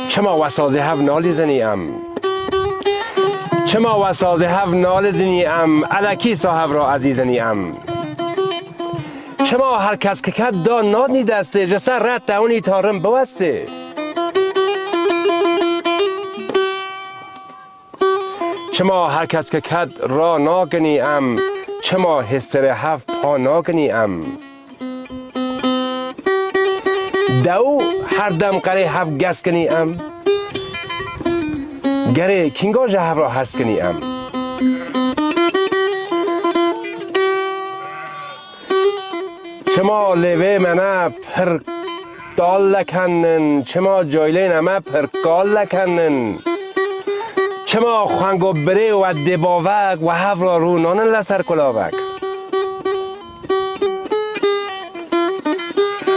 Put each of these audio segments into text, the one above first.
چما وسازه هف نالی زنی ام چما وسازه هف نال زنی ام علکی صاحب را عزیزنی ام چما هر کس که کد دا نادنی دسته جسر رد تاونی تارم بوسته چما هر کس که کد را ناگنی ام چما هستر هف پا ناگنی ام دو هر دم قره هف گس کنی ام گره کینگا جهف را هست کنی ام چما لیوه منه پر دال لکنن چما جایله نمه پر کال لکنن چما خوانگو بره و دباوک و هف را رو نانن لسر کلاوک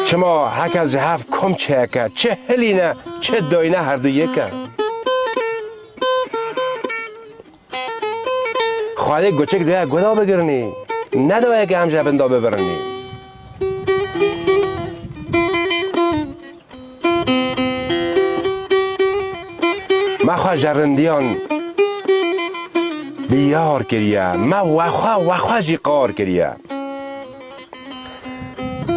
چما حک از جهف کم چه که چه هلینه چه داینه هر دو یکه خواهده گوچک دویه گدا بگرنی ندویه که همجه بندا ببرنی ما خواه جرندیان بیار کریه ما وخواه جی قار کریه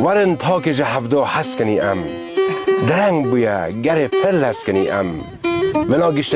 ورن تا که جهفدو حس کنی ام درنگ بویه گر پر لس کنی ام ونا گشت